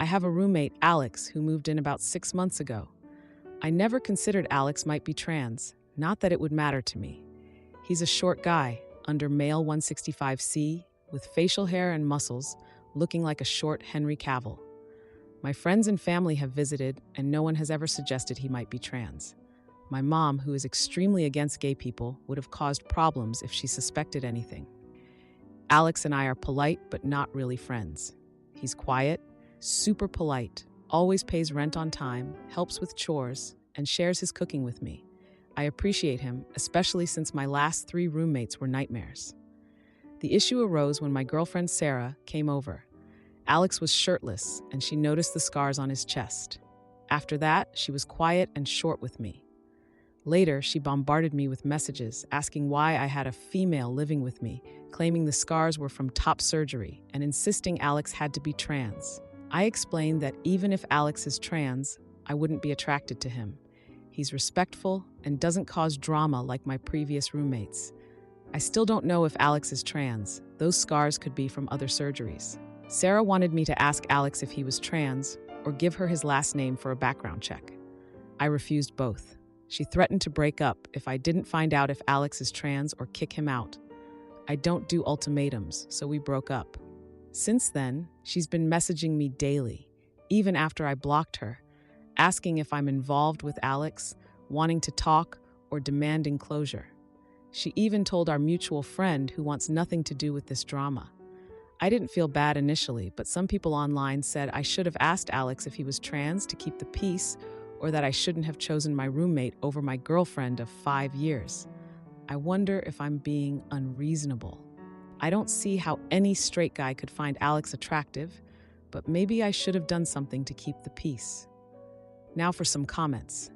I have a roommate, Alex, who moved in about 6 months ago. I never considered Alex might be trans, not that it would matter to me. He's a short guy, under male 165C, with facial hair and muscles, looking like a short Henry Cavill. My friends and family have visited, and no one has ever suggested he might be trans. My mom, who is extremely against gay people, would have caused problems if she suspected anything. Alex and I are polite, but not really friends. He's quiet, super polite, always pays rent on time, helps with chores, and shares his cooking with me. I appreciate him, especially since my last 3 roommates were nightmares. The issue arose when my girlfriend Sarah came over. Alex was shirtless, and she noticed the scars on his chest. After that, she was quiet and short with me. Later, she bombarded me with messages asking why I had a female living with me, claiming the scars were from top surgery, and insisting Alex had to be trans. I explained that even if Alex is trans, I wouldn't be attracted to him. He's respectful and doesn't cause drama like my previous roommates. I still don't know if Alex is trans. Those scars could be from other surgeries. Sarah wanted me to ask Alex if he was trans or give her his last name for a background check. I refused both. She threatened to break up if I didn't find out if Alex is trans or kick him out. I don't do ultimatums, so we broke up. Since then, she's been messaging me daily, even after I blocked her, asking if I'm involved with Alex, wanting to talk, or demanding closure. She even told our mutual friend who wants nothing to do with this drama. I didn't feel bad initially, but some people online said I should have asked Alex if he was trans to keep the peace, or that I shouldn't have chosen my roommate over my girlfriend of 5 years. I wonder if I'm being unreasonable. I don't see how any straight guy could find Alex attractive, but maybe I should have done something to keep the peace. Now for some comments.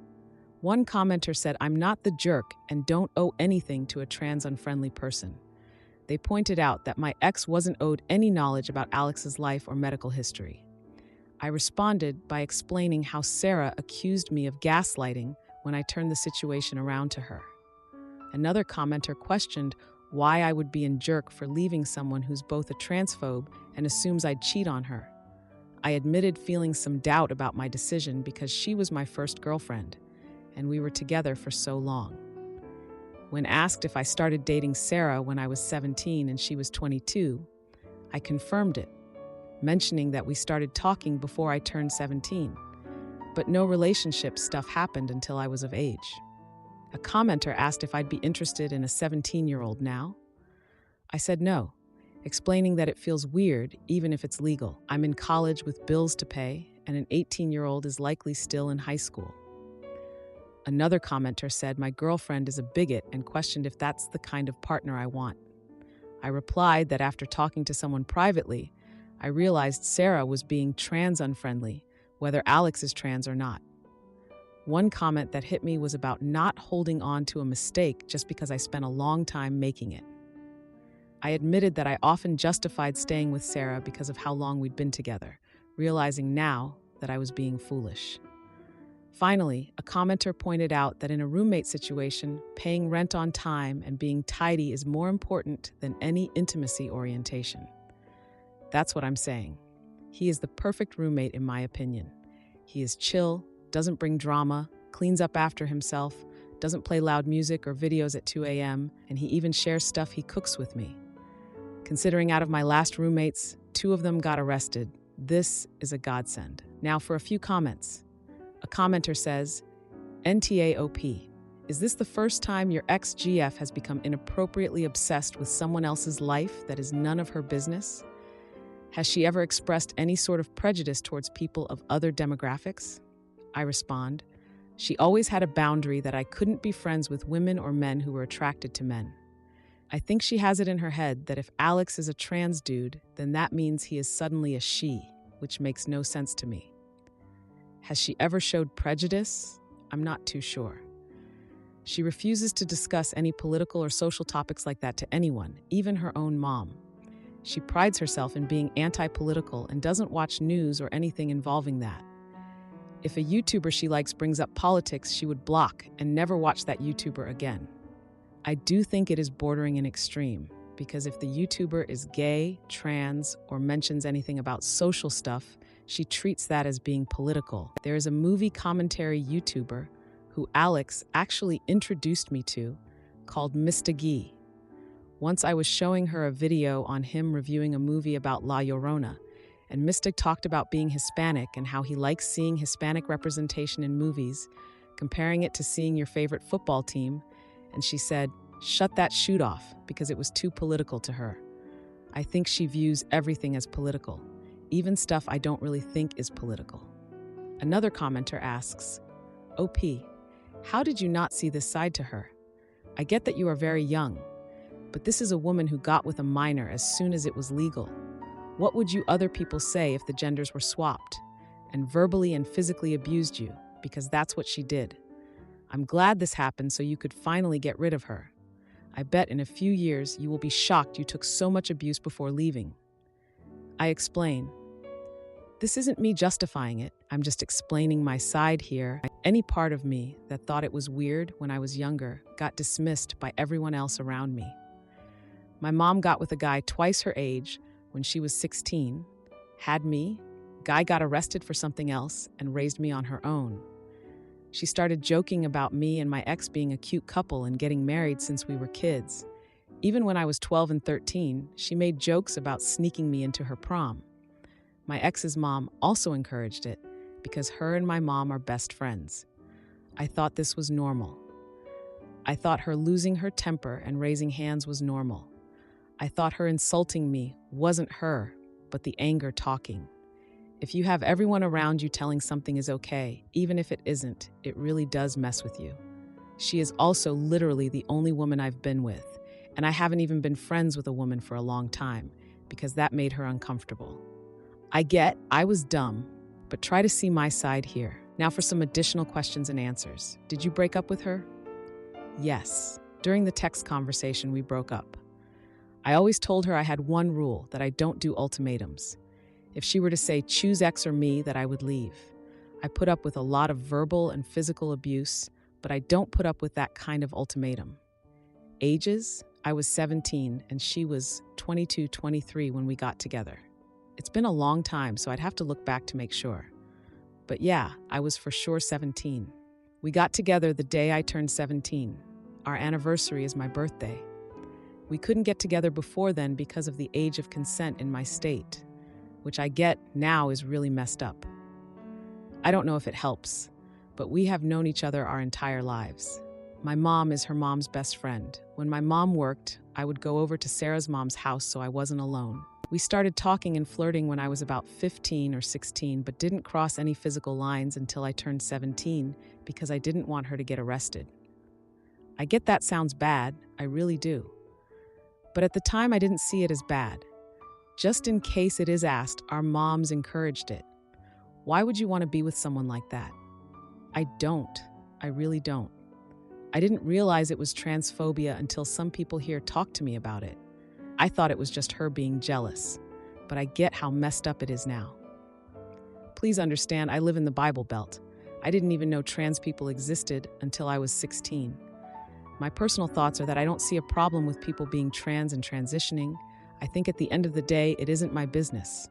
One commenter said, "I'm not the jerk and don't owe anything to a trans-unfriendly person." They pointed out that my ex wasn't owed any knowledge about Alex's life or medical history. I responded by explaining how Sarah accused me of gaslighting when I turned the situation around to her. Another commenter questioned why I would be a jerk for leaving someone who's both a transphobe and assumes I'd cheat on her. I admitted feeling some doubt about my decision because she was my first girlfriend, and we were together for so long. When asked if I started dating Sarah when I was 17 and she was 22, I confirmed it, mentioning that we started talking before I turned 17, but no relationship stuff happened until I was of age. A commenter asked if I'd be interested in a 17-year-old now. I said no, explaining that it feels weird even if it's legal. I'm in college with bills to pay, and an 18-year-old is likely still in high school. Another commenter said my girlfriend is a bigot and questioned if that's the kind of partner I want. I replied that after talking to someone privately, I realized Sarah was being trans-unfriendly, whether Alex is trans or not. One comment that hit me was about not holding on to a mistake just because I spent a long time making it. I admitted that I often justified staying with Sarah because of how long we'd been together, realizing now that I was being foolish. Finally, a commenter pointed out that in a roommate situation, paying rent on time and being tidy is more important than any intimacy orientation. That's what I'm saying. He is the perfect roommate in my opinion. He is chill, doesn't bring drama, cleans up after himself, doesn't play loud music or videos at 2 a.m., and he even shares stuff he cooks with me. Considering out of my last roommates, 2 of them got arrested, this is a godsend. Now for a few comments. A commenter says, NTAOP, is this the first time your ex-GF has become inappropriately obsessed with someone else's life that is none of her business? Has she ever expressed any sort of prejudice towards people of other demographics? I respond, she always had a boundary that I couldn't be friends with women or men who were attracted to men. I think she has it in her head that if Alex is a trans dude, then that means he is suddenly a she, which makes no sense to me. Has she ever showed prejudice? I'm not too sure. She refuses to discuss any political or social topics like that to anyone, even her own mom. She prides herself in being anti-political and doesn't watch news or anything involving that. If a YouTuber she likes brings up politics, she would block and never watch that YouTuber again. I do think it is bordering an extreme, because if the YouTuber is gay, trans, or mentions anything about social stuff, She treats that as being political. There is a movie commentary YouTuber who Alex actually introduced me to called Mr. Gee. Once I was showing her a video on him reviewing a movie about La Llorona, and Mystic talked about being Hispanic and how he likes seeing Hispanic representation in movies, comparing it to seeing your favorite football team, and she said, "Shut that shoot off," because it was too political to her. I think she views everything as political, even stuff I don't really think is political. Another commenter asks, "OP, how did you not see this side to her? I get that you are very young, but this is a woman who got with a minor as soon as it was legal. What would you other people say if the genders were swapped and verbally and physically abused you? Because that's what she did. I'm glad this happened so you could finally get rid of her. I bet in a few years you will be shocked you took so much abuse before leaving." I explain, "This isn't me justifying it. I'm just explaining my side here. Any part of me that thought it was weird when I was younger got dismissed by everyone else around me. My mom got with a guy twice her age when she was 16, had me, guy got arrested for something else, and raised me on her own. She started joking about me and my ex being a cute couple and getting married since we were kids. Even when I was 12 and 13, she made jokes about sneaking me into her prom. My ex's mom also encouraged it because her and my mom are best friends. I thought this was normal. I thought her losing her temper and raising hands was normal. I thought her insulting me wasn't her, but the anger talking. If you have everyone around you telling something is okay, even if it isn't, it really does mess with you. She is also literally the only woman I've been with, and I haven't even been friends with a woman for a long time because that made her uncomfortable. I get I was dumb, but try to see my side here. Now for some additional questions and answers. Did you break up with her? Yes. During the text conversation, we broke up. I always told her I had one rule, that I don't do ultimatums. If she were to say, choose X or me, that I would leave. I put up with a lot of verbal and physical abuse, but I don't put up with that kind of ultimatum. Ages? I was 17 and she was 22, 23 when we got together. It's been a long time, so I'd have to look back to make sure. But yeah, I was for sure 17. We got together the day I turned 17. Our anniversary is my birthday. We couldn't get together before then because of the age of consent in my state, which I get now is really messed up. I don't know if it helps, but we have known each other our entire lives. My mom is her mom's best friend. When my mom worked, I would go over to Sarah's mom's house so I wasn't alone. We started talking and flirting when I was about 15 or 16, but didn't cross any physical lines until I turned 17 because I didn't want her to get arrested. I get that sounds bad, I really do. But at the time, I didn't see it as bad. Just in case it is asked, our moms encouraged it. Why would you want to be with someone like that? I don't. I really don't. I didn't realize it was transphobia until some people here talked to me about it. I thought it was just her being jealous, but I get how messed up it is now. Please understand, I live in the Bible Belt. I didn't even know trans people existed until I was 16. My personal thoughts are that I don't see a problem with people being trans and transitioning. I think at the end of the day, it isn't my business.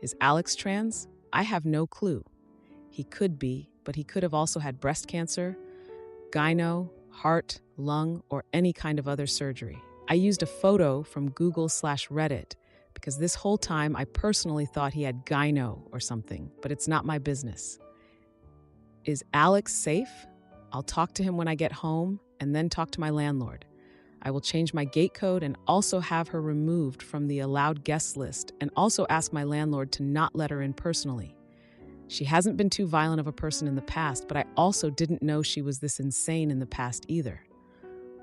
Is Alex trans? I have no clue. He could be, but he could have also had breast cancer, gyno, heart, lung, or any kind of other surgery. I used a photo from Google/Reddit because this whole time I personally thought he had gyno or something, but it's not my business. Is Alex safe? I'll talk to him when I get home and then talk to my landlord. I will change my gate code and also have her removed from the allowed guest list and also ask my landlord to not let her in personally. She hasn't been too violent of a person in the past, but I also didn't know she was this insane in the past either.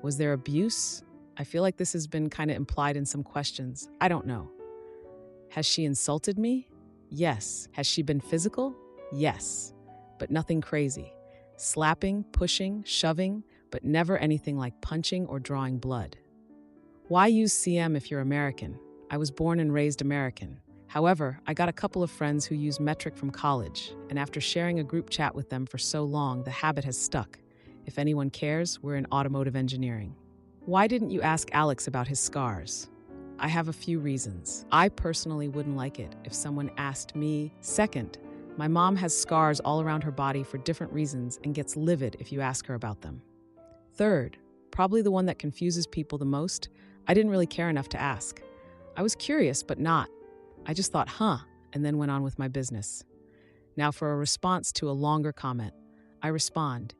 Was there abuse? I feel like this has been kind of implied in some questions. I don't know. Has she insulted me? Yes. Has she been physical? Yes. But nothing crazy. Slapping, pushing, shoving, but never anything like punching or drawing blood. Why use CM if you're American? I was born and raised American. However, I got a couple of friends who use metric from college, and after sharing a group chat with them for so long, the habit has stuck. If anyone cares, we're in automotive engineering. Why didn't you ask Alex about his scars? I have a few reasons. I personally wouldn't like it if someone asked me. Second, my mom has scars all around her body for different reasons and gets livid if you ask her about them. Third, probably the one that confuses people the most, I didn't really care enough to ask. I was curious, but not. I just thought, and then went on with my business. Now for a response to a longer comment, I respond,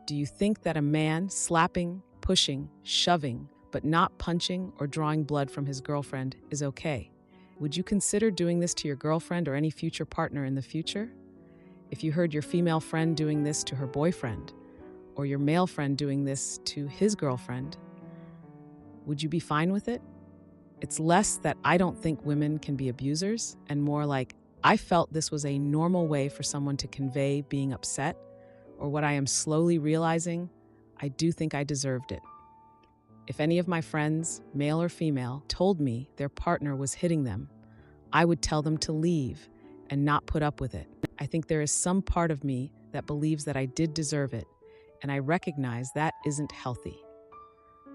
do you think that a man slapping, pushing, shoving, but not punching or drawing blood from his girlfriend is okay? Would you consider doing this to your girlfriend or any future partner in the future? If you heard your female friend doing this to her boyfriend, or your male friend doing this to his girlfriend, would you be fine with it? It's less that I don't think women can be abusers, and more like I felt this was a normal way for someone to convey being upset, or what I am slowly realizing, I do think I deserved it. If any of my friends, male or female, told me their partner was hitting them, I would tell them to leave and not put up with it. I think there is some part of me that believes that I did deserve it, and I recognize that isn't healthy.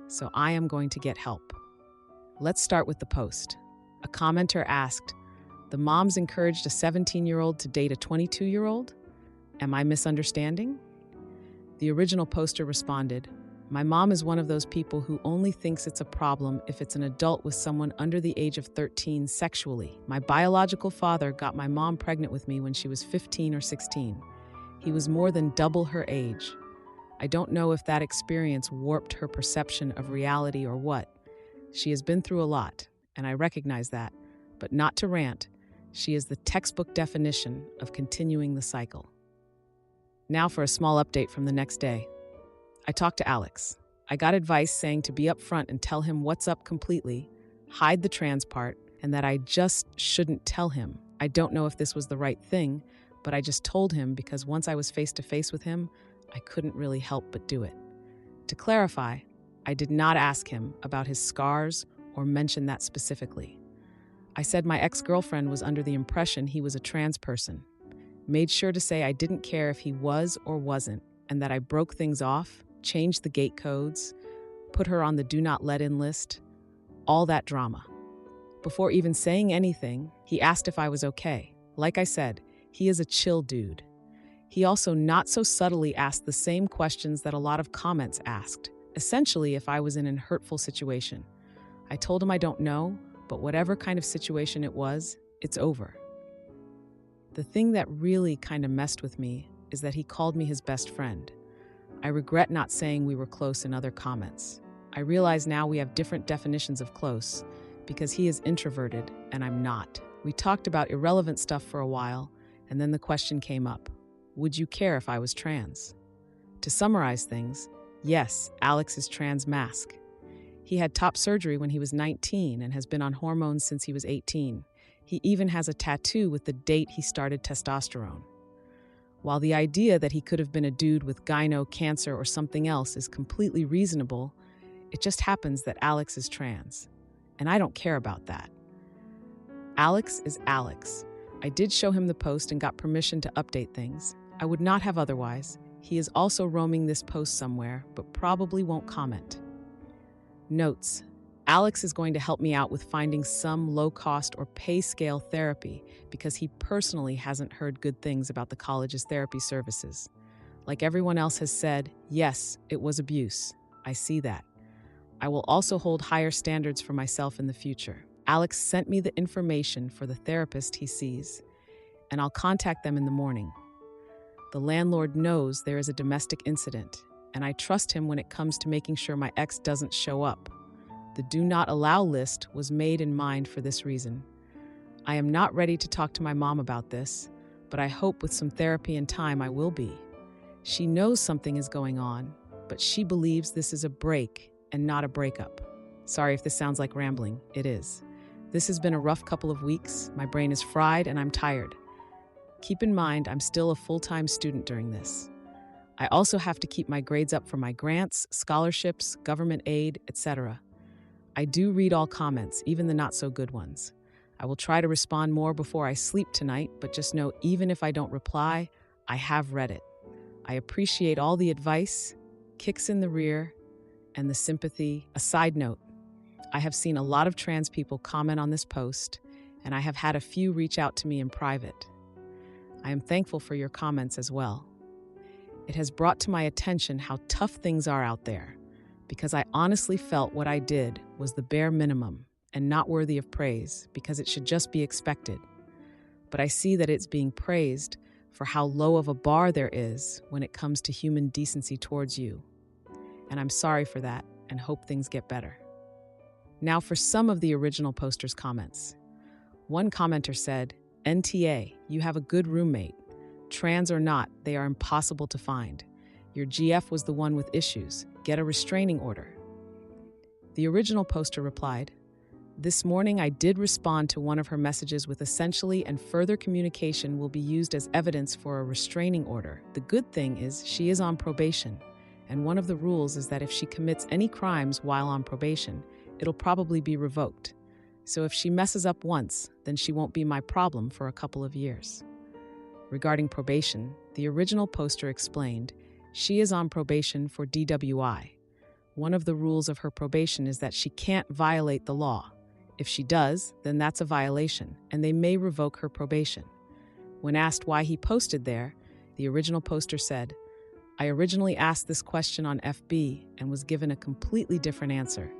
So I am going to get help. Let's start with the post. A commenter asked, the moms encouraged a 17-year-old to date a 22-year-old? Am I misunderstanding? The original poster responded, my mom is one of those people who only thinks it's a problem if it's an adult with someone under the age of 13 sexually. My biological father got my mom pregnant with me when she was 15 or 16. He was more than double her age. I don't know if that experience warped her perception of reality or what. She has been through a lot, and I recognize that, but not to rant. She is the textbook definition of continuing the cycle. Now for a small update from the next day. I talked to Alex. I got advice saying to be upfront and tell him what's up completely, hide the trans part, and that I just shouldn't tell him. I don't know if this was the right thing, but I just told him because once I was face to face with him, I couldn't really help but do it. To clarify, I did not ask him about his scars or mention that specifically. I said my ex-girlfriend was under the impression he was a trans person. Made sure to say I didn't care if he was or wasn't, and that I broke things off, changed the gate codes, put her on the do not let in list, all that drama. Before even saying anything, he asked if I was okay. Like I said, he is a chill dude. He also not so subtly asked the same questions that a lot of comments asked, essentially if I was in a hurtful situation. I told him I don't know, but whatever kind of situation it was, it's over. The thing that really kind of messed with me is that he called me his best friend. I regret not saying we were close in other comments. I realize now we have different definitions of close because he is introverted and I'm not. We talked about irrelevant stuff for a while, and then the question came up. Would you care if I was trans? To summarize things, yes, Alex is trans mask. He had top surgery when he was 19 and has been on hormones since he was 18. He even has a tattoo with the date he started testosterone. While the idea that he could have been a dude with gyno, cancer, or something else is completely reasonable, it just happens that Alex is trans. And I don't care about that. Alex is Alex. I did show him the post and got permission to update things. I would not have otherwise. He is also roaming this post somewhere, but probably won't comment. Notes. Alex is going to help me out with finding some low-cost or pay-scale therapy because he personally hasn't heard good things about the college's therapy services. Like everyone else has said, yes, it was abuse. I see that. I will also hold higher standards for myself in the future. Alex sent me the information for the therapist he sees, and I'll contact them in the morning. The landlord knows there is a domestic incident, and I trust him when it comes to making sure my ex doesn't show up. The do not allow list was made in mind for this reason. I am not ready to talk to my mom about this, but I hope with some therapy and time I will be. She knows something is going on, but she believes this is a break and not a breakup. Sorry if this sounds like rambling, it is. This has been a rough couple of weeks. My brain is fried and I'm tired. Keep in mind, I'm still a full-time student during this. I also have to keep my grades up for my grants, scholarships, government aid, etc. I do read all comments, even the not-so-good ones. I will try to respond more before I sleep tonight, but just know even if I don't reply, I have read it. I appreciate all the advice, kicks in the rear, and the sympathy. A side note, I have seen a lot of trans people comment on this post, and I have had a few reach out to me in private. I am thankful for your comments as well. It has brought to my attention how tough things are out there, because I honestly felt what I did was the bare minimum and not worthy of praise because it should just be expected. But I see that it's being praised for how low of a bar there is when it comes to human decency towards you. And I'm sorry for that and hope things get better. Now for some of the original poster's comments. One commenter said, "NTA, you have a good roommate. Trans or not, they are impossible to find. Your GF was the one with issues. Get a restraining order." The original poster replied, "This morning I did respond to one of her messages with essentially and further communication will be used as evidence for a restraining order. The good thing is she is on probation, and one of the rules is that if she commits any crimes while on probation, it'll probably be revoked. So if she messes up once, then she won't be my problem for a couple of years." Regarding probation, the original poster explained, she is on probation for DWI. One of the rules of her probation is that she can't violate the law. If she does, then that's a violation, and they may revoke her probation. When asked why he posted there, the original poster said, "I originally asked this question on FB and was given a completely different answer,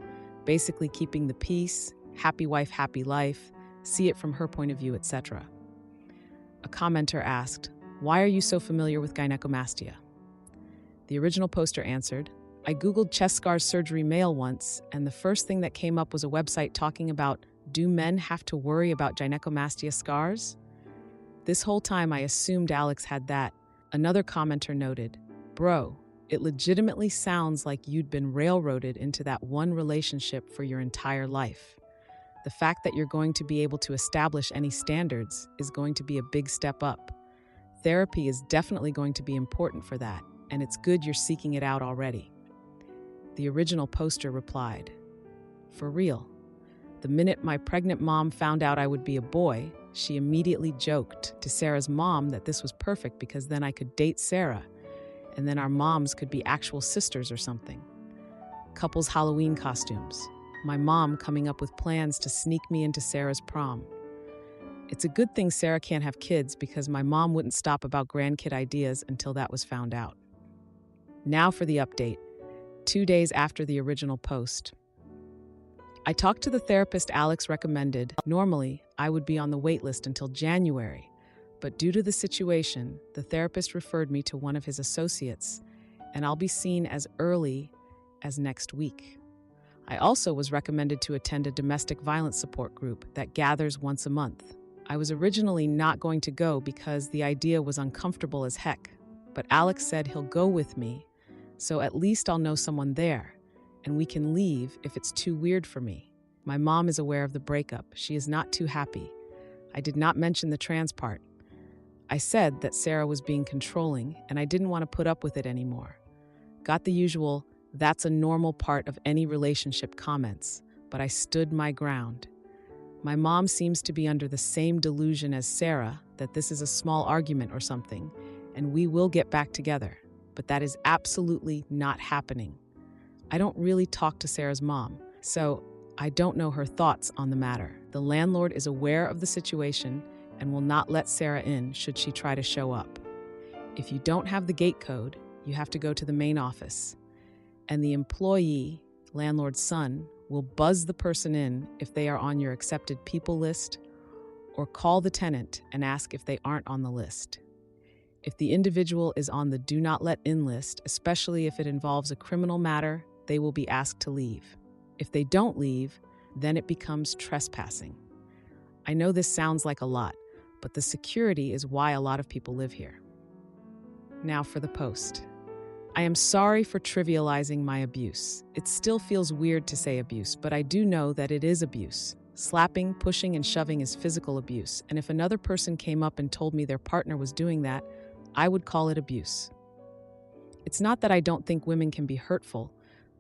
basically keeping the peace, happy wife, happy life, see it from her point of view, etc." A commenter asked, "Why are you so familiar with gynecomastia?" The original poster answered, "I Googled chest scar surgery male once, and the first thing that came up was a website talking about, do men have to worry about gynecomastia scars? This whole time I assumed Alex had that." Another commenter noted, "Bro, it legitimately sounds like you'd been railroaded into that one relationship for your entire life. The fact that you're going to be able to establish any standards is going to be a big step up. Therapy is definitely going to be important for that, and it's good you're seeking it out already." The original poster replied, "For real. The minute my pregnant mom found out I would be a boy, she immediately joked to Sarah's mom that this was perfect because then I could date Sarah, and then our moms could be actual sisters or something. Couples Halloween costumes. My mom coming up with plans to sneak me into Sarah's prom. It's a good thing Sarah can't have kids because my mom wouldn't stop about grandkid ideas until that was found out." Now for the update. 2 days after the original post. I talked to the therapist Alex recommended. Normally, I would be on the wait list until January, but due to the situation, the therapist referred me to one of his associates, and I'll be seen as early as next week. I also was recommended to attend a domestic violence support group that gathers once a month. I was originally not going to go because the idea was uncomfortable as heck, but Alex said he'll go with me, so at least I'll know someone there, and we can leave if it's too weird for me. My mom is aware of the breakup. She is not too happy. I did not mention the trans part. I said that Sarah was being controlling, and I didn't want to put up with it anymore. Got the usual, "That's a normal part of any relationship" comments, but I stood my ground. My mom seems to be under the same delusion as Sarah that this is a small argument or something, and we will get back together, but that is absolutely not happening. I don't really talk to Sarah's mom, so I don't know her thoughts on the matter. The landlord is aware of the situation and will not let Sarah in should she try to show up. If you don't have the gate code, you have to go to the main office, and the employee, landlord's son, will buzz the person in if they are on your accepted people list, or call the tenant and ask if they aren't on the list. If the individual is on the do not let in list, especially if it involves a criminal matter, they will be asked to leave. If they don't leave, then it becomes trespassing. I know this sounds like a lot, but the security is why a lot of people live here. Now for the post. I am sorry for trivializing my abuse. It still feels weird to say abuse, but I do know that it is abuse. Slapping, pushing, and shoving is physical abuse, and if another person came up and told me their partner was doing that, I would call it abuse. It's not that I don't think women can be hurtful,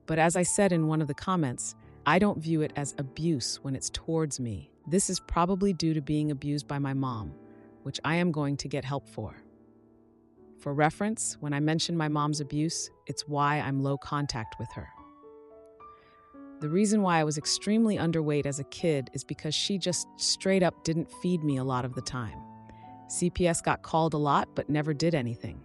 but as I said in one of the comments, I don't view it as abuse when it's towards me. This is probably due to being abused by my mom, which I am going to get help for. For reference, when I mention my mom's abuse, it's why I'm low contact with her. The reason why I was extremely underweight as a kid is because she just straight up didn't feed me a lot of the time. CPS got called a lot, but never did anything.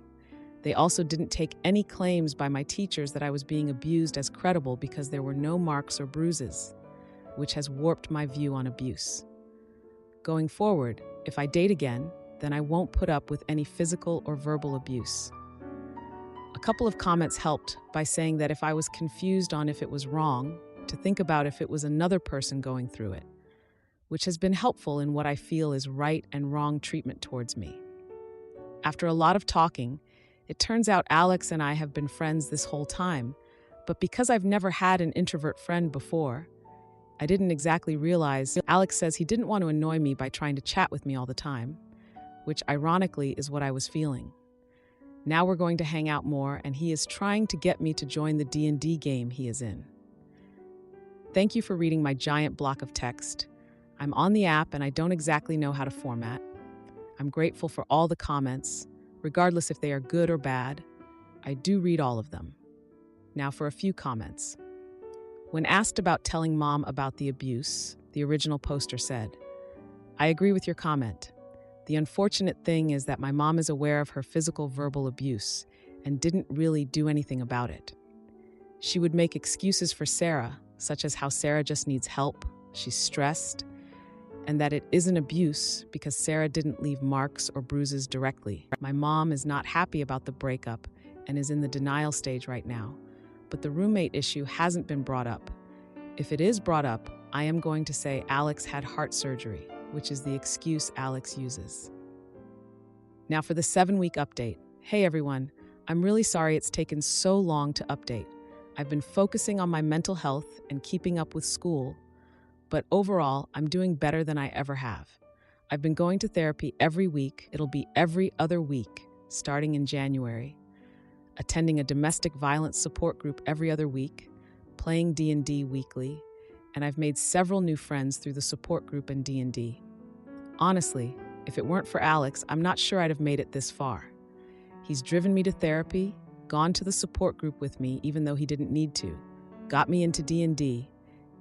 They also didn't take any claims by my teachers that I was being abused as credible because there were no marks or bruises, which has warped my view on abuse. Going forward, if I date again, then I won't put up with any physical or verbal abuse. A couple of comments helped by saying that if I was confused on if it was wrong, to think about if it was another person going through it, which has been helpful in what I feel is right and wrong treatment towards me. After a lot of talking, it turns out Alex and I have been friends this whole time, but because I've never had an introvert friend before, I didn't exactly realize. Alex says he didn't want to annoy me by trying to chat with me all the time, which ironically is what I was feeling. Now we're going to hang out more, and he is trying to get me to join the D&D game he is in. Thank you for reading my giant block of text. I'm on the app and I don't exactly know how to format. I'm grateful for all the comments, regardless if they are good or bad. I do read all of them. Now for a few comments. When asked about telling mom about the abuse, the original poster said, "I agree with your comment. The unfortunate thing is that my mom is aware of her physical verbal abuse and didn't really do anything about it. She would make excuses for Sarah, such as how Sarah just needs help, she's stressed, and that it isn't abuse because Sarah didn't leave marks or bruises directly. My mom is not happy about the breakup and is in the denial stage right now, but the roommate issue hasn't been brought up. If it is brought up, I am going to say Alex had heart surgery, which is the excuse Alex uses." Now for the 7-week update. Hey everyone, I'm really sorry it's taken so long to update. I've been focusing on my mental health and keeping up with school, but overall, I'm doing better than I ever have. I've been going to therapy every week. It'll be every other week, starting in January. Attending a domestic violence support group every other week, playing D&D weekly, and I've made several new friends through the support group and D&D. Honestly, if it weren't for Alex, I'm not sure I'd have made it this far. He's driven me to therapy, gone to the support group with me even though he didn't need to, got me into D&D,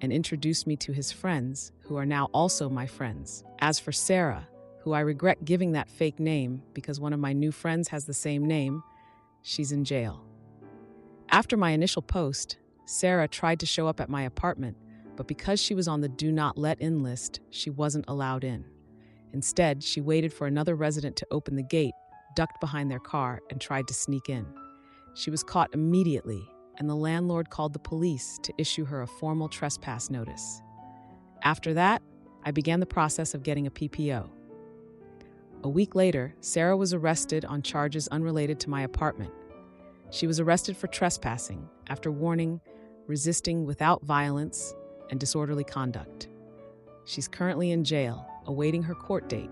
and introduced me to his friends, who are now also my friends. As for Sarah, who I regret giving that fake name because one of my new friends has the same name, she's in jail. After my initial post, Sarah tried to show up at my apartment, but because she was on the Do Not Let In list, she wasn't allowed in. Instead, she waited for another resident to open the gate, ducked behind their car, and tried to sneak in. She was caught immediately, and the landlord called the police to issue her a formal trespass notice. After that, I began the process of getting a PPO. A week later, Sarah was arrested on charges unrelated to my apartment. She was arrested for trespassing after warning, resisting without violence, and disorderly conduct. She's currently in jail, awaiting her court date.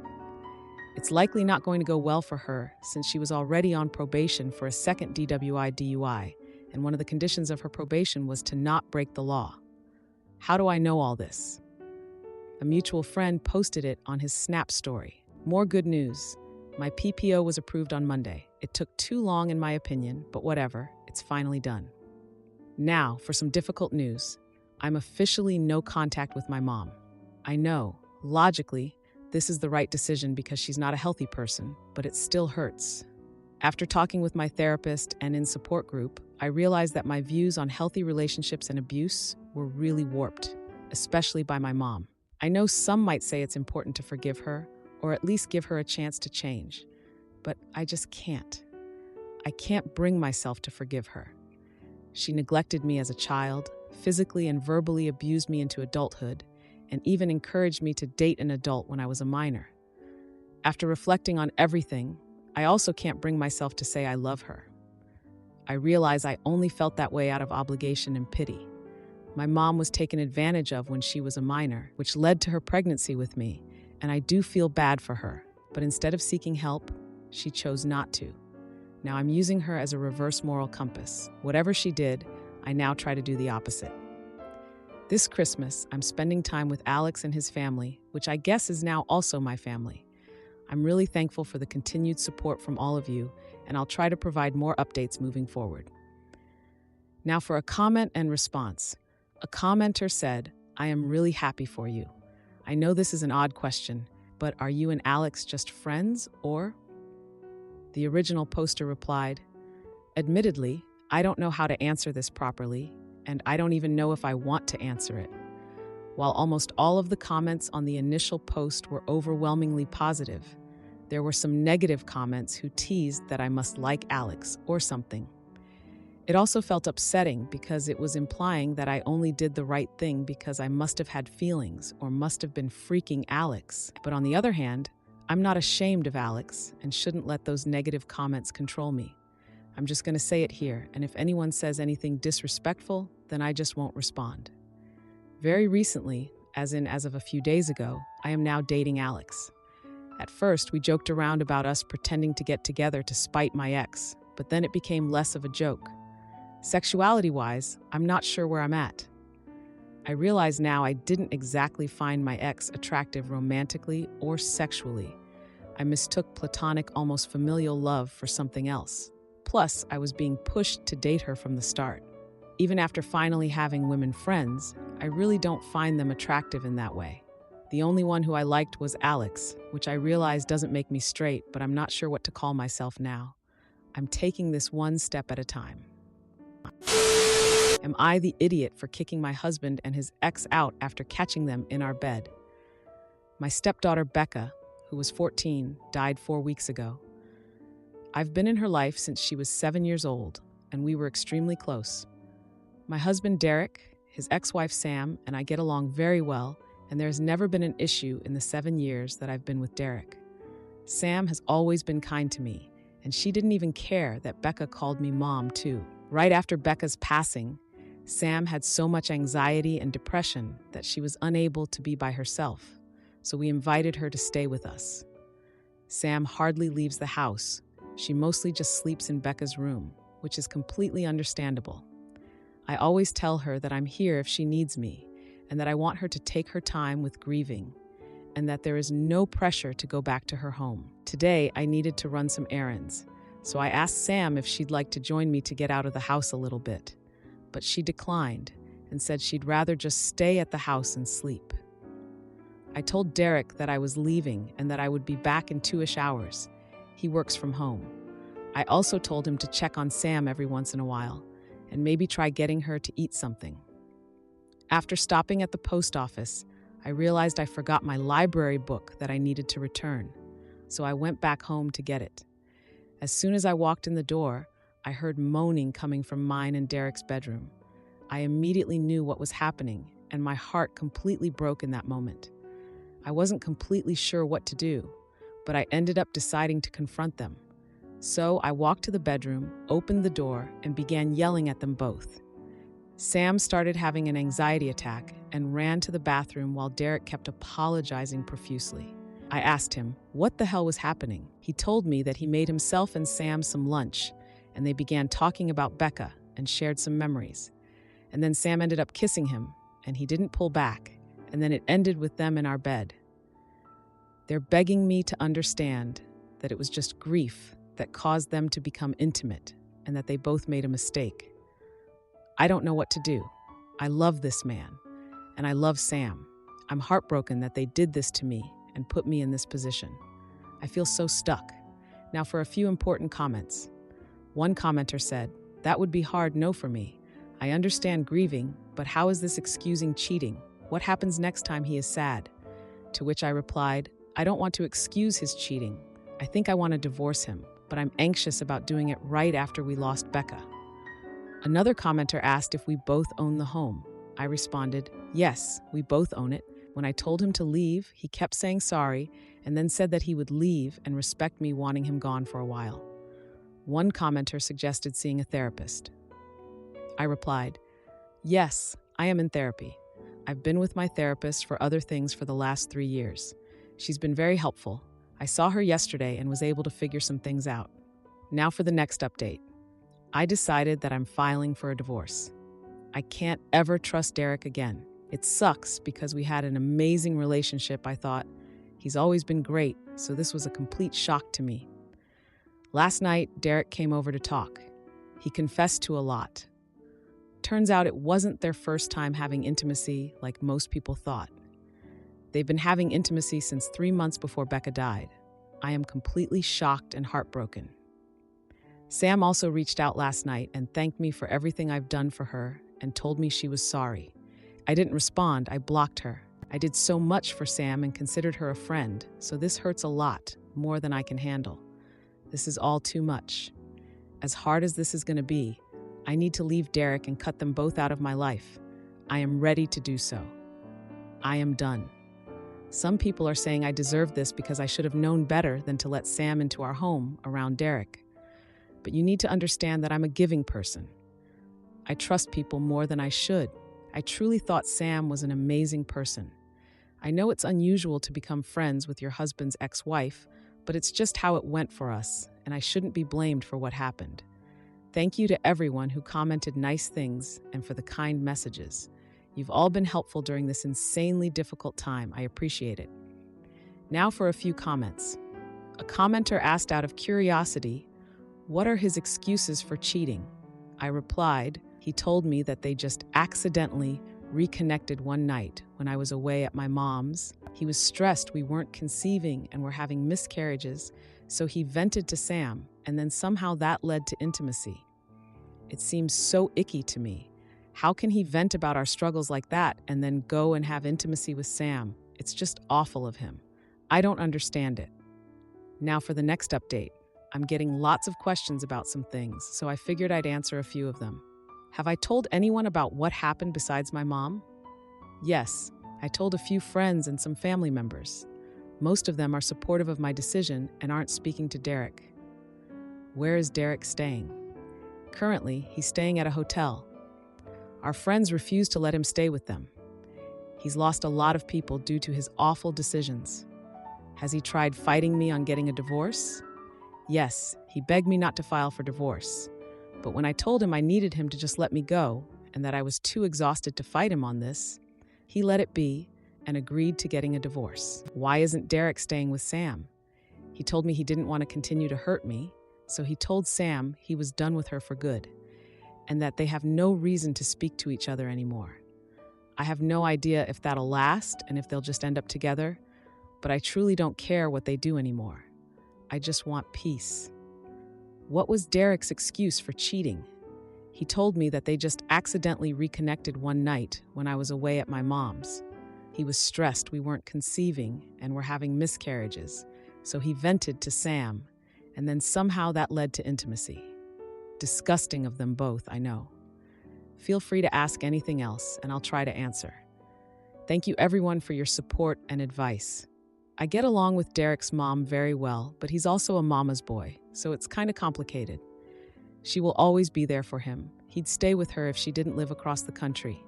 It's likely not going to go well for her since she was already on probation for a second DWI/DUI, and one of the conditions of her probation was to not break the law. How do I know all this? A mutual friend posted it on his Snap story. More good news. My PPO was approved on Monday. It took too long in my opinion, but whatever, it's finally done. Now, for some difficult news. I'm officially no contact with my mom. I know, logically, this is the right decision because she's not a healthy person, but it still hurts. After talking with my therapist and in support group, I realized that my views on healthy relationships and abuse were really warped, especially by my mom. I know some might say it's important to forgive her, or at least give her a chance to change, but I just can't. I can't bring myself to forgive her. She neglected me as a child, physically and verbally abused me into adulthood, and even encouraged me to date an adult when I was a minor. After reflecting on everything, I also can't bring myself to say I love her. I realize I only felt that way out of obligation and pity. My mom was taken advantage of when she was a minor, which led to her pregnancy with me, and I do feel bad for her. But instead of seeking help, she chose not to. Now I'm using her as a reverse moral compass. Whatever she did, I now try to do the opposite. This Christmas, I'm spending time with Alex and his family, which I guess is now also my family. I'm really thankful for the continued support from all of you, and I'll try to provide more updates moving forward. Now for a comment and response. A commenter said, "I am really happy for you. I know this is an odd question, but are you and Alex just friends, or?" The original poster replied, "Admittedly, I don't know how to answer this properly, and I don't even know if I want to answer it." While almost all of the comments on the initial post were overwhelmingly positive, there were some negative comments who teased that I must like Alex or something. It also felt upsetting because it was implying that I only did the right thing because I must have had feelings or must have been freaking Alex. But on the other hand, I'm not ashamed of Alex and shouldn't let those negative comments control me. I'm just going to say it here, and if anyone says anything disrespectful, then I just won't respond. Very recently, as of a few days ago, I am now dating Alex. At first, we joked around about us pretending to get together to spite my ex, but then it became less of a joke. Sexuality-wise, I'm not sure where I'm at. I realize now I didn't exactly find my ex attractive romantically or sexually. I mistook platonic, almost familial love for something else. Plus, I was being pushed to date her from the start. Even after finally having women friends, I really don't find them attractive in that way. The only one who I liked was Alex, which I realize doesn't make me straight, but I'm not sure what to call myself now. I'm taking this one step at a time. Am I the idiot for kicking my husband and his ex out after catching them in our bed? My stepdaughter Becca, who was 14, died 4 weeks ago. I've been in her life since she was 7 years old, and we were extremely close. My husband Derek, his ex-wife Sam, and I get along very well, and there has never been an issue in the 7 years that I've been with Derek. Sam has always been kind to me, and she didn't even care that Becca called me mom too. Right after Becca's passing, Sam had so much anxiety and depression that she was unable to be by herself, so we invited her to stay with us. Sam hardly leaves the house. She mostly just sleeps in Becca's room, which is completely understandable. I always tell her that I'm here if she needs me, and that I want her to take her time with grieving, and that there is no pressure to go back to her home. Today, I needed to run some errands, so I asked Sam if she'd like to join me to get out of the house a little bit. But she declined and said she'd rather just stay at the house and sleep. I told Derek that I was leaving and that I would be back in 2-ish hours. He works from home. I also told him to check on Sam every once in a while and maybe try getting her to eat something. After stopping at the post office, I realized I forgot my library book that I needed to return, so I went back home to get it. As soon as I walked in the door, I heard moaning coming from mine and Derek's bedroom. I immediately knew what was happening, and my heart completely broke in that moment. I wasn't completely sure what to do, but I ended up deciding to confront them. So I walked to the bedroom, opened the door, and began yelling at them both. Sam started having an anxiety attack and ran to the bathroom while Derek kept apologizing profusely. I asked him what the hell was happening. He told me that he made himself and Sam some lunch, and they began talking about Becca and shared some memories. And then Sam ended up kissing him, and he didn't pull back, and then it ended with them in our bed. They're begging me to understand that it was just grief that caused them to become intimate, and that they both made a mistake. I don't know what to do. I love this man, and I love Sam. I'm heartbroken that they did this to me and put me in this position. I feel so stuck. Now for a few important comments. One commenter said, "That would be hard no for me. I understand grieving, but how is this excusing cheating? What happens next time he is sad?" To which I replied, "I don't want to excuse his cheating. I think I want to divorce him, but I'm anxious about doing it right after we lost Becca." Another commenter asked if we both own the home. I responded, "Yes, we both own it." When I told him to leave, he kept saying sorry and then said that he would leave and respect me wanting him gone for a while. One commenter suggested seeing a therapist. I replied, "Yes, I am in therapy. I've been with my therapist for other things for the last 3 years. She's been very helpful. I saw her yesterday and was able to figure some things out." Now for the next update. I decided that I'm filing for a divorce. I can't ever trust Derek again. It sucks because we had an amazing relationship, I thought. He's always been great, so this was a complete shock to me. Last night, Derek came over to talk. He confessed to a lot. Turns out it wasn't their first time having intimacy like most people thought. They've been having intimacy since 3 months before Becca died. I am completely shocked and heartbroken. Sam also reached out last night and thanked me for everything I've done for her and told me she was sorry. I didn't respond, I blocked her. I did so much for Sam and considered her a friend, so this hurts a lot, more than I can handle. This is all too much. As hard as this is going to be, I need to leave Derek and cut them both out of my life. I am ready to do so. I am done. Some people are saying I deserve this because I should have known better than to let Sam into our home around Derek. But you need to understand that I'm a giving person. I trust people more than I should. I truly thought Sam was an amazing person. I know it's unusual to become friends with your husband's ex-wife, but it's just how it went for us, and I shouldn't be blamed for what happened. Thank you to everyone who commented nice things and for the kind messages. You've all been helpful during this insanely difficult time. I appreciate it. Now for a few comments. A commenter asked out of curiosity, what are his excuses for cheating? I replied, he told me that they just accidentally reconnected one night when I was away at my mom's. He was stressed we weren't conceiving and were having miscarriages, so he vented to Sam, and then somehow that led to intimacy. It seems so icky to me. How can he vent about our struggles like that and then go and have intimacy with Sam? It's just awful of him. I don't understand it. Now for the next update. I'm getting lots of questions about some things, so I figured I'd answer a few of them. Have I told anyone about what happened besides my mom? Yes, I told a few friends and some family members. Most of them are supportive of my decision and aren't speaking to Derek. Where is Derek staying? Currently, he's staying at a hotel. Our friends refuse to let him stay with them. He's lost a lot of people due to his awful decisions. Has he tried fighting me on getting a divorce? Yes, he begged me not to file for divorce. But when I told him I needed him to just let me go and that I was too exhausted to fight him on this, he let it be and agreed to getting a divorce. Why isn't Derek staying with Sam? He told me he didn't want to continue to hurt me, so he told Sam he was done with her for good and that they have no reason to speak to each other anymore. I have no idea if that'll last and if they'll just end up together, but I truly don't care what they do anymore. I just want peace. What was Derek's excuse for cheating? He told me that they just accidentally reconnected one night when I was away at my mom's. He was stressed we weren't conceiving and were having miscarriages, so he vented to Sam, and then somehow that led to intimacy. Disgusting of them both, I know. Feel free to ask anything else, and I'll try to answer. Thank you everyone for your support and advice. I get along with Derek's mom very well, but he's also a mama's boy, so it's kind of complicated. She will always be there for him. He'd stay with her if she didn't live across the country.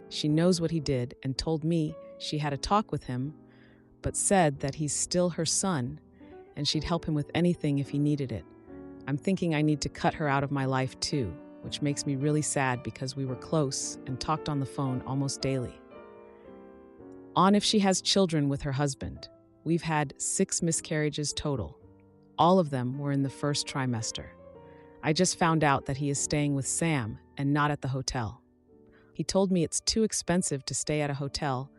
She knows what he did and told me she had a talk with him, but said that he's still her son and she'd help him with anything if he needed it. I'm thinking I need to cut her out of my life too, which makes me really sad because we were close and talked on the phone almost daily. On if she has children with her husband. We've had 6 miscarriages total. All of them were in the first trimester. I just found out that he is staying with Sam and not at the hotel. He told me it's too expensive to stay at a hotel,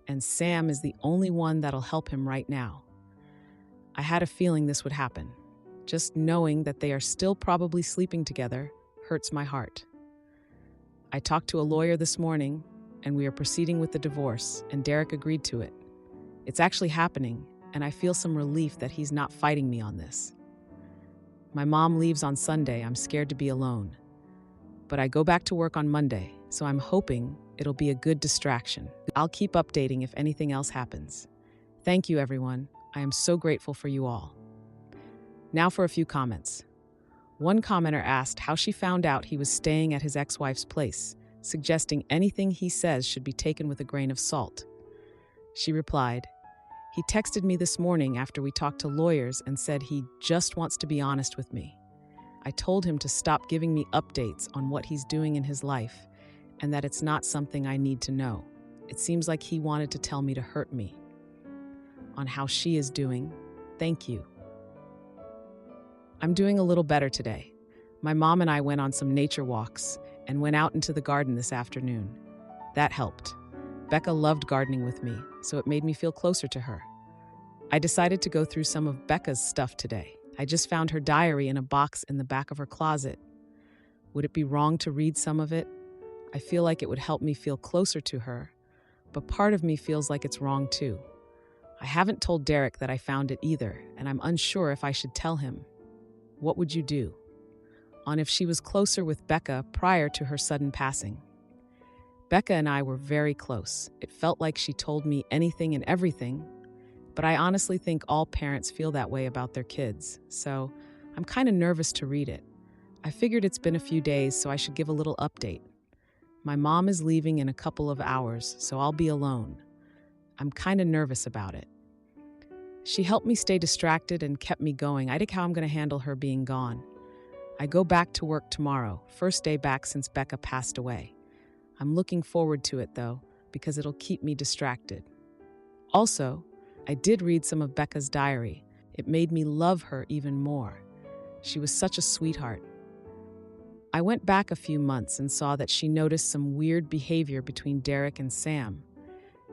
and Sam is the only one that'll help him right now. I had a feeling this would happen. Just knowing that they are still probably sleeping together hurts my heart. I talked to a lawyer this morning, and we are proceeding with the divorce, and Derek agreed to it. It's actually happening, and I feel some relief that he's not fighting me on this. My mom leaves on Sunday. I'm scared to be alone. But I go back to work on Monday, so I'm hoping it'll be a good distraction. I'll keep updating if anything else happens. Thank you, everyone. I am so grateful for you all. Now for a few comments. One commenter asked how she found out he was staying at his ex-wife's place, suggesting anything he says should be taken with a grain of salt. She replied, "He texted me this morning after we talked to lawyers and said he just wants to be honest with me. I told him to stop giving me updates on what he's doing in his life and that it's not something I need to know. It seems like he wanted to tell me to hurt me. On how she is doing, thank you. I'm doing a little better today. My mom and I went on some nature walks, and went out into the garden this afternoon. That helped. Becca loved gardening with me, so it made me feel closer to her. I decided to go through some of Becca's stuff today. I just found her diary in a box in the back of her closet. Would it be wrong to read some of it? I feel like it would help me feel closer to her, but part of me feels like it's wrong too. I haven't told Derek that I found it either, and I'm unsure if I should tell him. What would you do? On if she was closer with Becca prior to her sudden passing. Becca and I were very close. It felt like she told me anything and everything, but I honestly think all parents feel that way about their kids, so I'm kind of nervous to read it. I figured it's been a few days, so I should give a little update. My mom is leaving in a couple of hours, so I'll be alone. I'm kind of nervous about it. She helped me stay distracted and kept me going. I think how I'm going to handle her being gone. I go back to work tomorrow, first day back since Becca passed away. I'm looking forward to it, though, because it'll keep me distracted. Also, I did read some of Becca's diary. It made me love her even more. She was such a sweetheart. I went back a few months and saw that she noticed some weird behavior between Derek and Sam.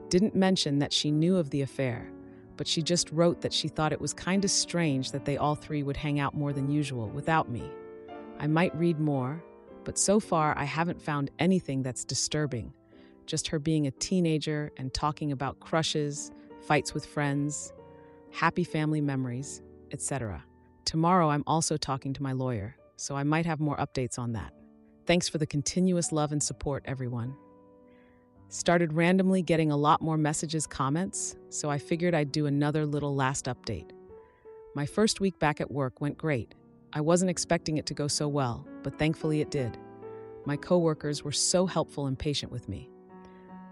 Didn't mention that she knew of the affair, but she just wrote that she thought it was kind of strange that they all three would hang out more than usual without me. I might read more, but so far I haven't found anything that's disturbing. Just her being a teenager and talking about crushes, fights with friends, happy family memories, etc. Tomorrow I'm also talking to my lawyer, so I might have more updates on that. Thanks for the continuous love and support, everyone. Started randomly getting a lot more messages, comments, so I figured I'd do another little last update. My first week back at work went great. I wasn't expecting it to go so well, but thankfully it did. My coworkers were so helpful and patient with me.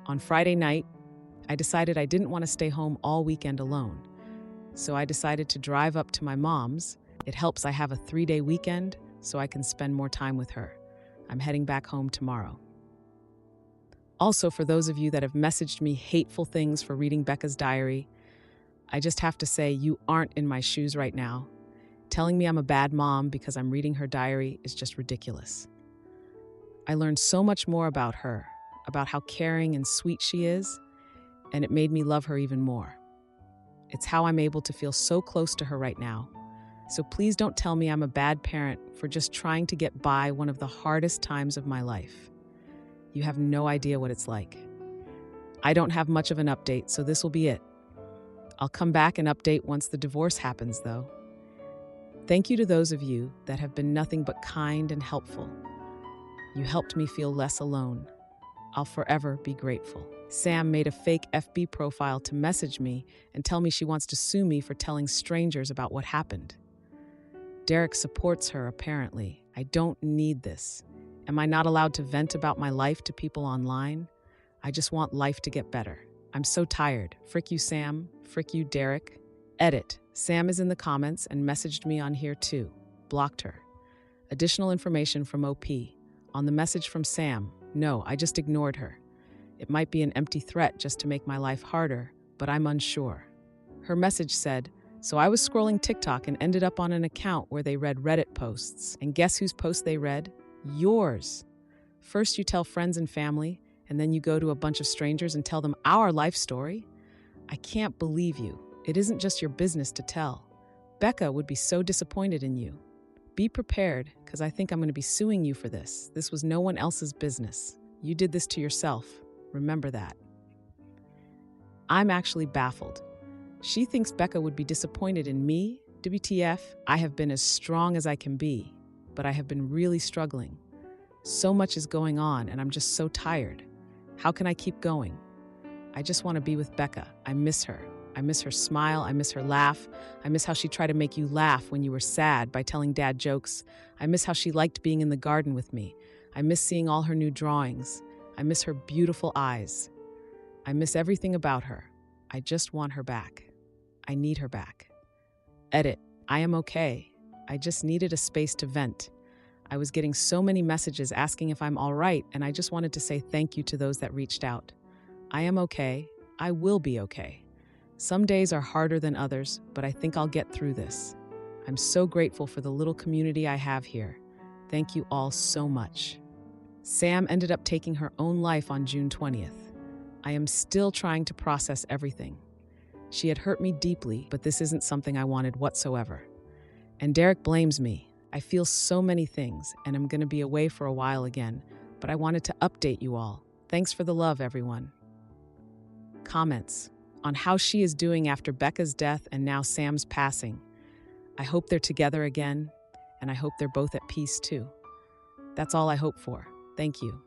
On Friday night, I decided I didn't want to stay home all weekend alone, so I decided to drive up to my mom's. It helps I have a 3-day weekend, so I can spend more time with her. I'm heading back home tomorrow. Also, for those of you that have messaged me hateful things for reading Becca's diary, I just have to say you aren't in my shoes right now. Telling me I'm a bad mom because I'm reading her diary is just ridiculous. I learned so much more about her, about how caring and sweet she is, and it made me love her even more. It's how I'm able to feel so close to her right now. So please don't tell me I'm a bad parent for just trying to get by one of the hardest times of my life. You have no idea what it's like. I don't have much of an update, so this will be it. I'll come back and update once the divorce happens, though. Thank you to those of you that have been nothing but kind and helpful. You helped me feel less alone. I'll forever be grateful. Sam made a fake FB profile to message me and tell me she wants to sue me for telling strangers about what happened. Derek supports her, apparently. I don't need this. Am I not allowed to vent about my life to people online? I just want life to get better. I'm so tired. Frick you, Sam. Frick you, Derek. Edit. Sam is in the comments and messaged me on here too. Blocked her. Additional information from OP. On the message from Sam, no, I just ignored her. It might be an empty threat just to make my life harder, but I'm unsure. Her message said, so I was scrolling TikTok and ended up on an account where they read Reddit posts. And guess whose post they read? Yours. First you tell friends and family, and then you go to a bunch of strangers and tell them our life story? I can't believe you. It isn't just your business to tell. Becca would be so disappointed in you. Be prepared, because I think I'm going to be suing you for this. This was no one else's business. You did this to yourself. Remember that. I'm actually baffled. She thinks Becca would be disappointed in me? WTF, I have been as strong as I can be, but I have been really struggling. So much is going on, and I'm just so tired. How can I keep going? I just want to be with Becca. I miss her. I miss her smile. I miss her laugh. I miss how she tried to make you laugh when you were sad by telling dad jokes. I miss how she liked being in the garden with me. I miss seeing all her new drawings. I miss her beautiful eyes. I miss everything about her. I just want her back. I need her back. Edit. I am okay. I just needed a space to vent. I was getting so many messages asking if I'm all right, and I just wanted to say thank you to those that reached out. I am okay. I will be okay. Some days are harder than others, but I think I'll get through this. I'm so grateful for the little community I have here. Thank you all so much. Sam ended up taking her own life on June 20th. I am still trying to process everything. She had hurt me deeply, but this isn't something I wanted whatsoever. And Derek blames me. I feel so many things, and I'm going to be away for a while again, but I wanted to update you all. Thanks for the love, everyone. Comments on how she is doing after Becca's death and now Sam's passing. I hope they're together again, and I hope they're both at peace too. That's all I hope for. Thank you.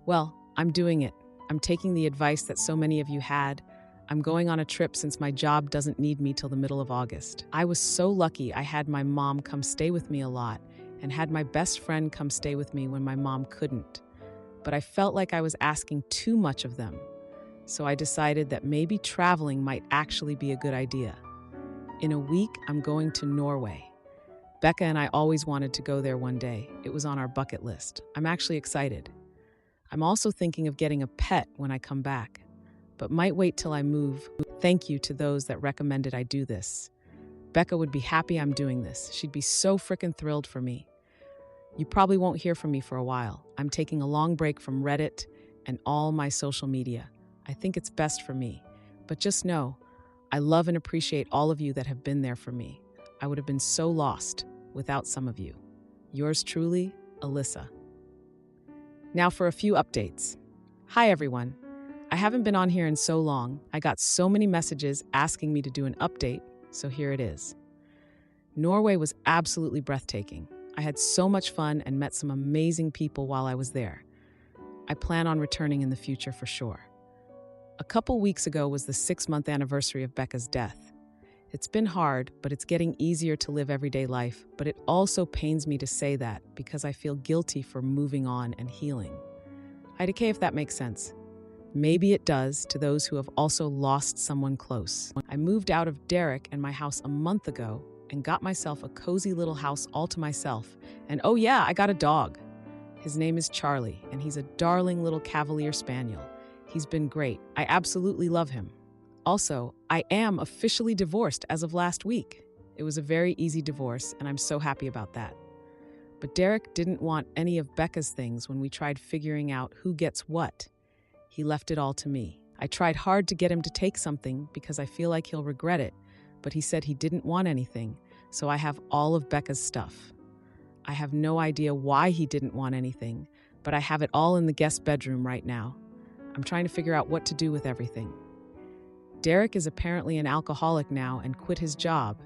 Well, I'm doing it. I'm taking the advice that so many of you had. I'm going on a trip since my job doesn't need me till the middle of August. I was so lucky I had my mom come stay with me a lot and had my best friend come stay with me when my mom couldn't. But I felt like I was asking too much of them. So I decided that maybe traveling might actually be a good idea. In a week, I'm going to Norway. Becca and I always wanted to go there one day. It was on our bucket list. I'm actually excited. I'm also thinking of getting a pet when I come back, but might wait till I move. Thank you to those that recommended I do this. Becca would be happy I'm doing this. She'd be so frickin' thrilled for me. You probably won't hear from me for a while. I'm taking a long break from Reddit and all my social media. I think it's best for me. But just know, I love and appreciate all of you that have been there for me. I would have been so lost without some of you. Yours truly, Alyssa. Now for a few updates. Hi everyone. I haven't been on here in so long. I got so many messages asking me to do an update, so here it is. Norway was absolutely breathtaking. I had so much fun and met some amazing people while I was there. I plan on returning in the future for sure. A couple weeks ago was the 6-month anniversary of Becca's death. It's been hard, but it's getting easier to live everyday life, but it also pains me to say that because I feel guilty for moving on and healing. IDK if that makes sense. Maybe it does to those who have also lost someone close. I moved out of Derek and my house a month ago and got myself a cozy little house all to myself. And oh yeah, I got a dog. His name is Charlie, and he's a darling little Cavalier Spaniel. He's been great. I absolutely love him. Also, I am officially divorced as of last week. It was a very easy divorce, and I'm so happy about that. But Derek didn't want any of Becca's things when we tried figuring out who gets what. He left it all to me. I tried hard to get him to take something because I feel like he'll regret it, but he said he didn't want anything, so I have all of Becca's stuff. I have no idea why he didn't want anything, but I have it all in the guest bedroom right now. I'm trying to figure out what to do with everything. Derek is apparently an alcoholic now and quit his job.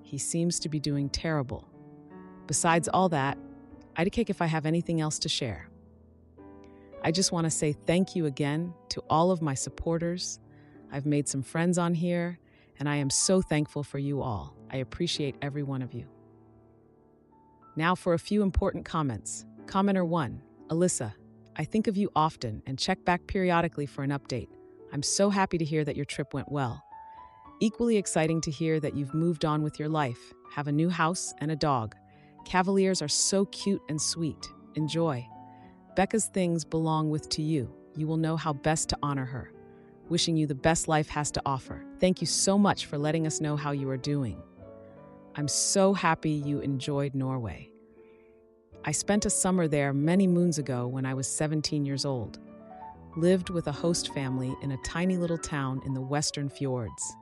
He seems to be doing terrible. Besides all that, I'd cake if I have anything else to share. I just want to say thank you again to all of my supporters. I've made some friends on here, and I am so thankful for you all. I appreciate every one of you. Now for a few important comments. Commenter 1, Alyssa. I think of you often and check back periodically for an update. I'm so happy to hear that your trip went well. Equally exciting to hear that you've moved on with your life, have a new house and a dog. Cavaliers are so cute and sweet. Enjoy. Becca's things belong with to you. You will know how best to honor her. Wishing you the best life has to offer. Thank you so much for letting us know how you are doing. I'm so happy you enjoyed Norway. I spent a summer there many moons ago when I was 17 years old. Lived with a host family in a tiny little town in the western fjords.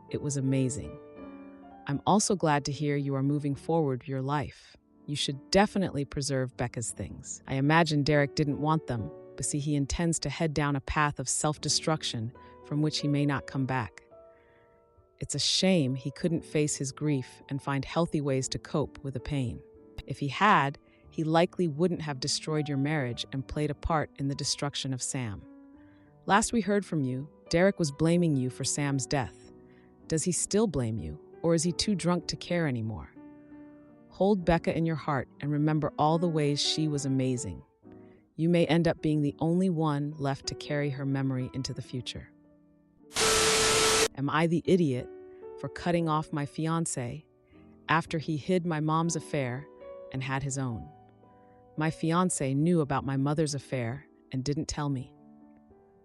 It was amazing. I'm also glad to hear you are moving forward with your life. You should definitely preserve Becca's things. I imagine Derek didn't want them, but see, he intends to head down a path of self-destruction from which he may not come back. It's a shame he couldn't face his grief and find healthy ways to cope with the pain. If he had, he likely wouldn't have destroyed your marriage and played a part in the destruction of Sam. Last we heard from you, Derek was blaming you for Sam's death. Does he still blame you, or is he too drunk to care anymore? Hold Becca in your heart and remember all the ways she was amazing. You may end up being the only one left to carry her memory into the future. Am I the idiot for cutting off my fiancé after he hid my mom's affair and had his own? My fiancé knew about my mother's affair and didn't tell me.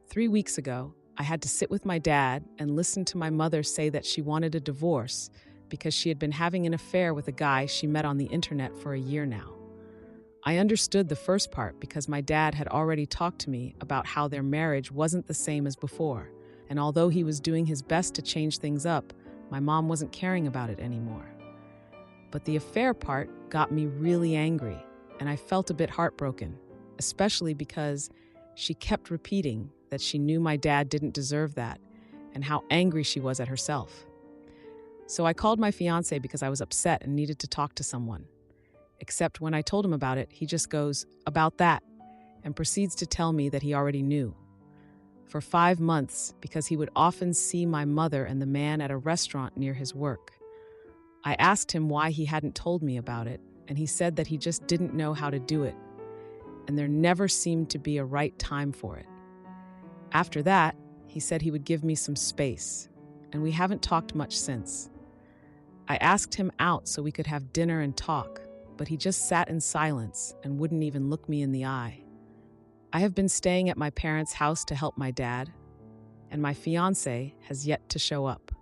3 weeks ago, I had to sit with my dad and listen to my mother say that she wanted a divorce because she had been having an affair with a guy she met on the internet for a year now. I understood the first part because my dad had already talked to me about how their marriage wasn't the same as before, and although he was doing his best to change things up, my mom wasn't caring about it anymore. But the affair part got me really angry, and I felt a bit heartbroken, especially because she kept repeating that she knew my dad didn't deserve that, and how angry she was at herself. So I called my fiancé because I was upset and needed to talk to someone. Except when I told him about it, he just goes, "About that," and proceeds to tell me that he already knew. For 5 months, because he would often see my mother and the man at a restaurant near his work. I asked him why he hadn't told me about it, and he said that he just didn't know how to do it, and there never seemed to be a right time for it. After that, he said he would give me some space, and we haven't talked much since. I asked him out so we could have dinner and talk, but he just sat in silence and wouldn't even look me in the eye. I have been staying at my parents' house to help my dad, and my fiancé has yet to show up.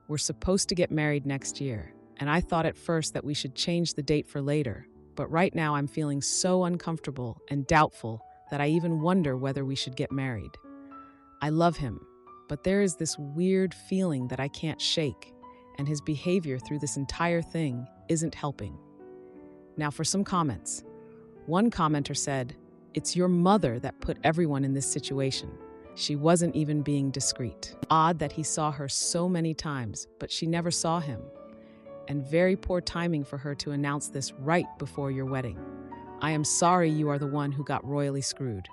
We're supposed to get married next year, and I thought at first that we should change the date for later, but right now I'm feeling so uncomfortable and doubtful that I even wonder whether we should get married. I love him, but there is this weird feeling that I can't shake, and his behavior through this entire thing isn't helping. Now for some comments. One commenter said, "It's your mother that put everyone in this situation. She wasn't even being discreet. Odd that he saw her so many times, but she never saw him. And very poor timing for her to announce this right before your wedding. I am sorry you are the one who got royally screwed."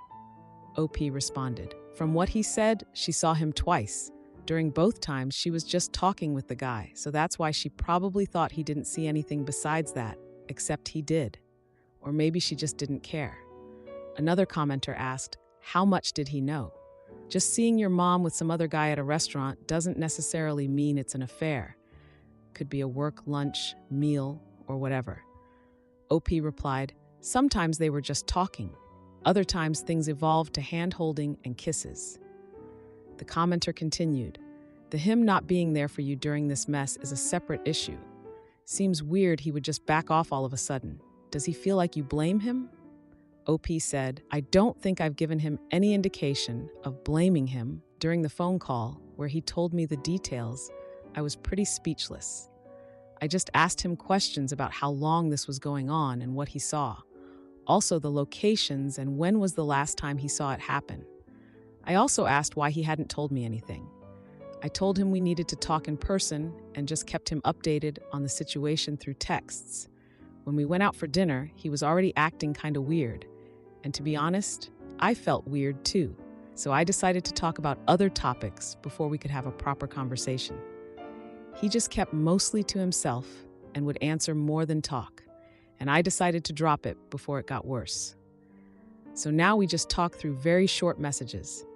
OP responded. From what he said, she saw him twice. During both times, she was just talking with the guy, so that's why she probably thought he didn't see anything besides that, except he did. Or maybe she just didn't care. Another commenter asked, how much did he know? Just seeing your mom with some other guy at a restaurant doesn't necessarily mean it's an affair. Could be a work lunch, meal, or whatever. OP replied, sometimes they were just talking. Other times things evolved to hand-holding and kisses. The commenter continued, the him not being there for you during this mess is a separate issue. Seems weird he would just back off all of a sudden. Does he feel like you blame him? OP said, I don't think I've given him any indication of blaming him. During the phone call, where he told me the details, I was pretty speechless. I just asked him questions about how long this was going on and what he saw. Also the locations and when was the last time he saw it happen. I also asked why he hadn't told me anything. I told him we needed to talk in person and just kept him updated on the situation through texts. When we went out for dinner, he was already acting kind of weird. And to be honest, I felt weird too. So I decided to talk about other topics before we could have a proper conversation. He just kept mostly to himself and would answer more than talk. And I decided to drop it before it got worse. So now we just talk through very short messages,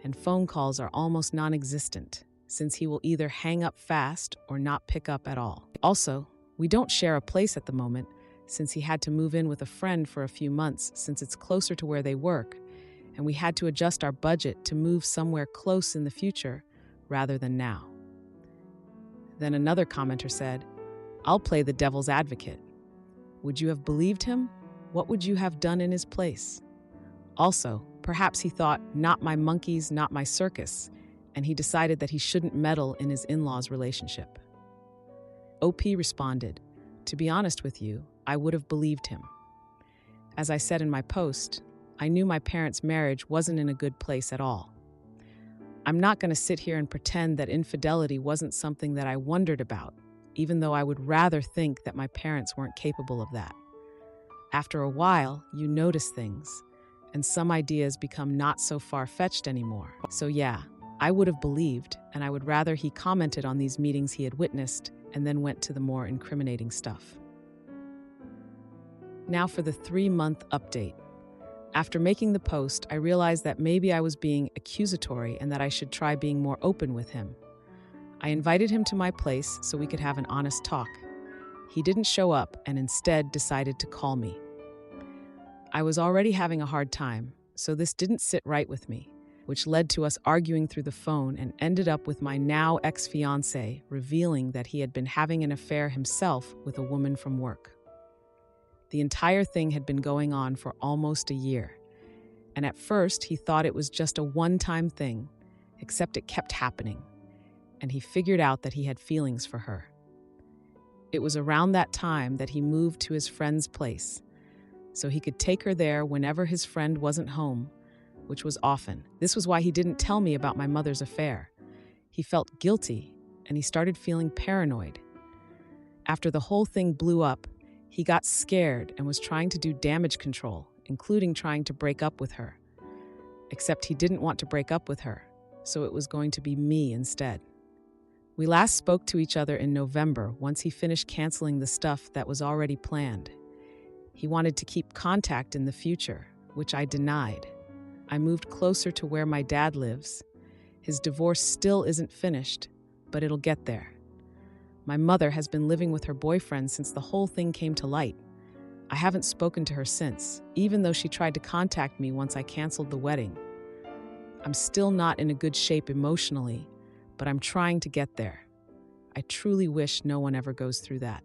and phone calls are almost non-existent, since he will either hang up fast or not pick up at all. Also, we don't share a place at the moment, since he had to move in with a friend for a few months since it's closer to where they work, and we had to adjust our budget to move somewhere close in the future rather than now. Then another commenter said, I'll play the devil's advocate. Would you have believed him? What would you have done in his place? Also, perhaps he thought, not my monkeys, not my circus, and he decided that he shouldn't meddle in his in-laws' relationship. OP responded, to be honest with you, I would have believed him. As I said in my post, I knew my parents' marriage wasn't in a good place at all. I'm not going to sit here and pretend that infidelity wasn't something that I wondered about, even though I would rather think that my parents weren't capable of that. After a while, you notice things, and some ideas become not so far-fetched anymore. So yeah, I would have believed, and I would rather he commented on these meetings he had witnessed and then went to the more incriminating stuff. Now for the 3-month update. After making the post, I realized that maybe I was being accusatory and that I should try being more open with him. I invited him to my place so we could have an honest talk. He didn't show up and instead decided to call me. I was already having a hard time, so this didn't sit right with me, which led to us arguing through the phone and ended up with my now ex-fiancé revealing that he had been having an affair himself with a woman from work. The entire thing had been going on for almost a year. And at first, he thought it was just a one-time thing, except it kept happening. And he figured out that he had feelings for her. It was around that time that he moved to his friend's place, so he could take her there whenever his friend wasn't home, which was often. This was why he didn't tell me about my mother's affair. He felt guilty, and he started feeling paranoid. After the whole thing blew up, he got scared and was trying to do damage control, including trying to break up with her. Except he didn't want to break up with her, so it was going to be me instead. We last spoke to each other in November once he finished canceling the stuff that was already planned. He wanted to keep contact in the future, which I denied. I moved closer to where my dad lives. His divorce still isn't finished, but it'll get there. My mother has been living with her boyfriend since the whole thing came to light. I haven't spoken to her since, even though she tried to contact me once I canceled the wedding. I'm still not in a good shape emotionally, but I'm trying to get there. I truly wish no one ever goes through that.